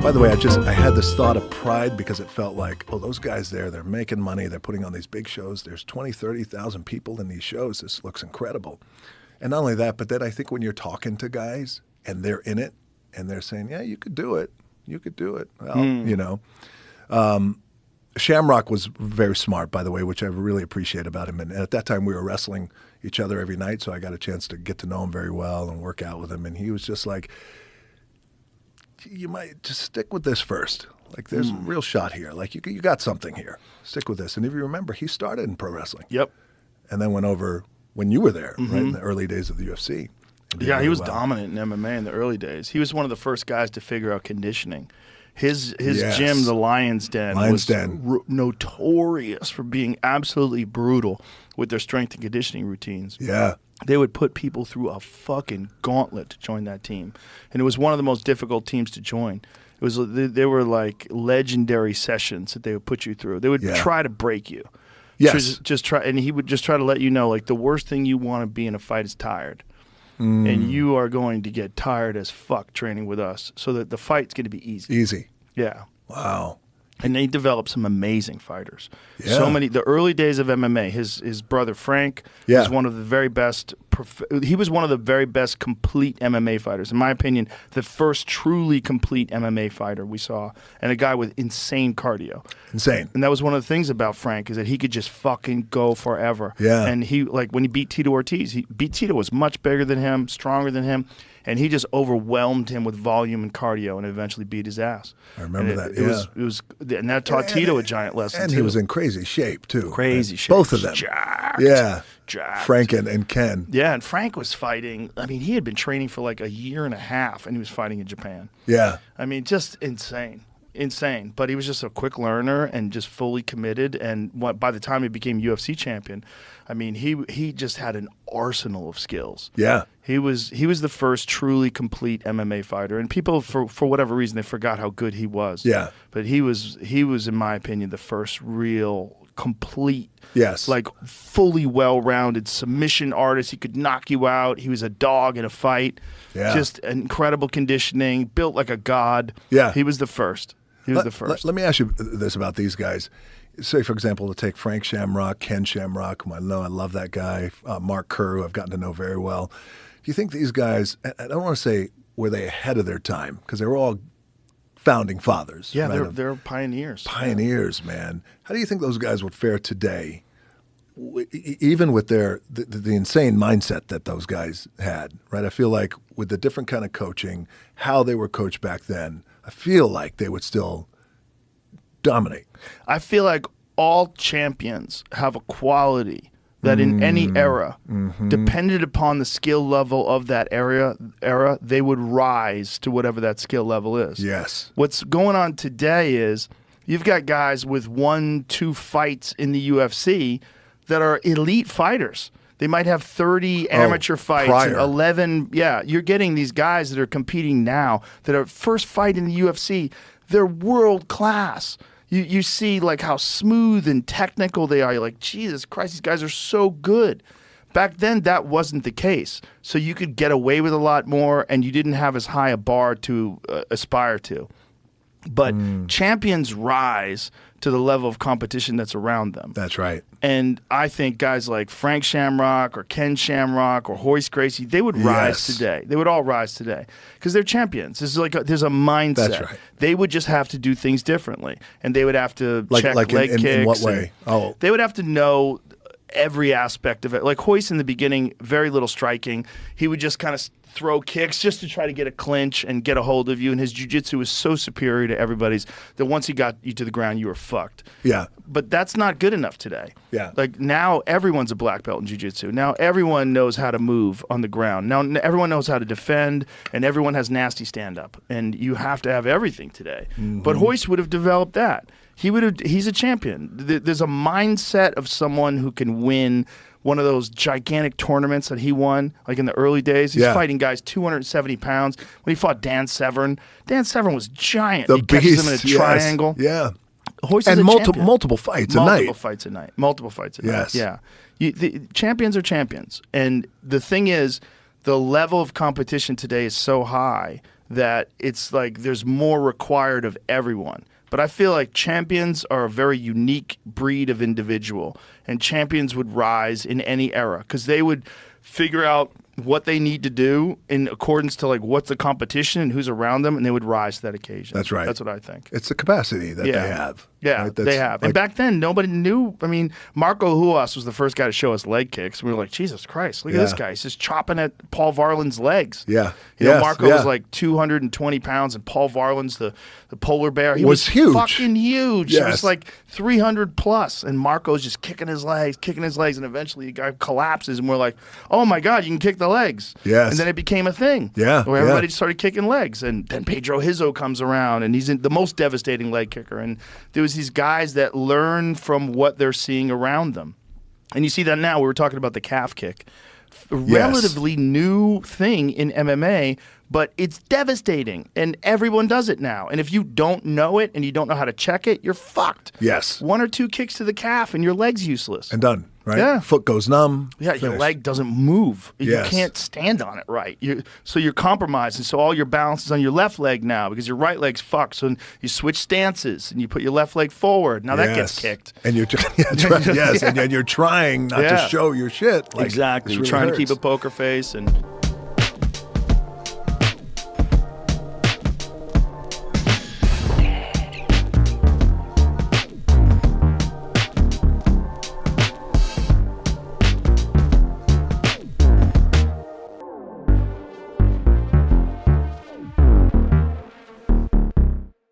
By the way, I had this thought of pride because it felt like, oh, those guys there, they're making money. They're putting on these big shows. There's 20, 30,000 people in these shows. This looks incredible. And not only that, but then I think when you're talking to guys and they're in it and they're saying, yeah, you could do it. You could do it. Well, you know. Shamrock was very smart, by the way, which I really appreciate about him. And at that time, we were wrestling each other every night, so I got a chance to get to know him very well and work out with him. And he was just like, you might just stick with this first. Like, there's a real shot here. Like, you got something here. Stick with this. And if you remember, he started in pro wrestling. Yep. And then went over when you were there, right, in the early days of the UFC. Yeah, he was dominant in MMA in the early days. He was one of the first guys to figure out conditioning. His gym, the Lion's Den, was notorious for being absolutely brutal with their strength and conditioning routines. Yeah. They would put people through a fucking gauntlet to join that team. And it was one of the most difficult teams to join. It was they were like legendary sessions that they would put you through. They would try to break you. Yes. Just try, and he would just try to let you know, like, the worst thing you want to be in a fight is tired. And you are going to get tired as fuck training with us, so that the fight's going to be easy. Easy. Yeah. Wow. And they developed some amazing fighters. Yeah. So many. The early days of MMA. His brother Frank was one of the very best. He was one of the very best complete MMA fighters, in my opinion. The first truly complete MMA fighter we saw, and a guy with insane cardio. Insane. And that was one of the things about Frank, is that he could just fucking go forever. Yeah. And he, like, when he beat Tito Ortiz, Tito was much bigger than him, stronger than him. And he just overwhelmed him with volume and cardio, and eventually beat his ass. I remember that. It was, and that taught Tito a giant lesson. And too. he was in crazy shape too. Crazy shape. Both of them. Jacked. Yeah. Jacked. Frank and Ken. Yeah, and Frank was fighting. I mean, he had been training for like a year and a half, and he was fighting in Japan. Yeah. I mean, just insane. But he was just a quick learner and just fully committed. And by the time he became UFC champion, I mean, he just had an arsenal of skills. Yeah. He was the first truly complete MMA fighter, and people, for whatever reason, they forgot how good he was. Yeah. But he was, in my opinion, the first real complete, like, fully well-rounded submission artist. He could knock you out. He was a dog in a fight. Yeah. Just incredible conditioning, built like a god. Yeah. He was the first. Let me ask you this about these guys. Say, for example, to take Frank Shamrock, Ken Shamrock, whom I know, I love that guy, Mark Kerr, who I've gotten to know very well. Do you think these guys, I don't want to say were they ahead of their time, because they were all founding fathers. Yeah, right? they're pioneers. Pioneers, man. How do you think those guys would fare today, even with the insane mindset that those guys had, right? I feel like with the different kind of coaching, how they were coached back then, I feel like they would still dominate. I feel like all champions have a quality that in any era, depended upon the skill level of that era, they would rise to whatever that skill level is. Yes. What's going on today is you've got guys with 1-2 fights in the UFC that are elite fighters. They might have 30 amateur fights, prior. 11. Yeah, you're getting these guys that are competing now that are first fight in the UFC. They're world class. You see, like, how smooth and technical they are. You're like, Jesus Christ, these guys are so good. Back then, that wasn't the case. So you could get away with a lot more, and you didn't have as high a bar to aspire to. But champions rise to the level of competition that's around them. That's right. And I think guys like Frank Shamrock or Ken Shamrock or Hoist Gracie, they would rise today. They would all rise today because they're champions. This is like there's a mindset. That's right. They would just have to do things differently, and they would have to check leg kicks. In what way? They would have to know every aspect of it. Like Hoist in the beginning, very little striking. He would just kind of throw kicks just to try to get a clinch and get a hold of you, and his jiu-jitsu was so superior to everybody's that once he got you to the ground, you were fucked. Yeah. But that's not good enough today. Yeah. Like, now everyone's a black belt in jiu-jitsu. Now everyone knows how to move on the ground. Now everyone knows how to defend, and everyone has nasty stand-up, and you have to have everything today. But Hoist would have developed that. He's a champion. There's a mindset of someone who can win one of those gigantic tournaments that he won, like in the early days. He's fighting guys 270 pounds. When he fought Dan Severn was giant. He catches him in a triangle. Yeah. Hoist and is a multiple champion. fights a night. Multiple fights a night. Yes. Yeah. The champions are champions. And the thing is, the level of competition today is so high that it's like there's more required of everyone. But I feel like champions are a very unique breed of individual, and champions would rise in any era because they would figure out what they need to do in accordance to like what's the competition and who's around them, and they would rise to that occasion. That's right. That's what I think. It's the capacity that they have. Yeah, right? they have. And back then, nobody knew. I mean, Marco Huas was the first guy to show us leg kicks. We were like, Jesus Christ, look at this guy. He's just chopping at Paul Varlin's legs. Yeah. You know, Marco was like 220 pounds, and Paul Varlin's the polar bear. He was huge. Fucking huge. Yes. He was like 300 plus, and Marco's just kicking his legs, and eventually the guy collapses, and we're like, oh my God, you can kick the legs. Yes. And then it became a thing. Yeah. Where everybody started kicking legs. And then Pedro Hizzo comes around, and he's the most devastating leg kicker. And there was these guys that learn from what they're seeing around them. And you see that now. We were talking about the calf kick. A relatively new thing in MMA, but it's devastating. And everyone does it now. And if you don't know it and you don't know how to check it, you're fucked. Yes. 1 or 2 kicks to the calf, and your leg's useless. And done. Right? Yeah. Foot goes numb. Yeah, finished. your leg doesn't move. Yes. You can't stand on it right. So you're compromised, and so all your balance is on your left leg now because your right leg's fucked. So you switch stances, and you put your left leg forward. Now that gets kicked. And you're and then you're trying not to show your shit. Like, exactly. this You're really trying hurts. to keep a poker face and.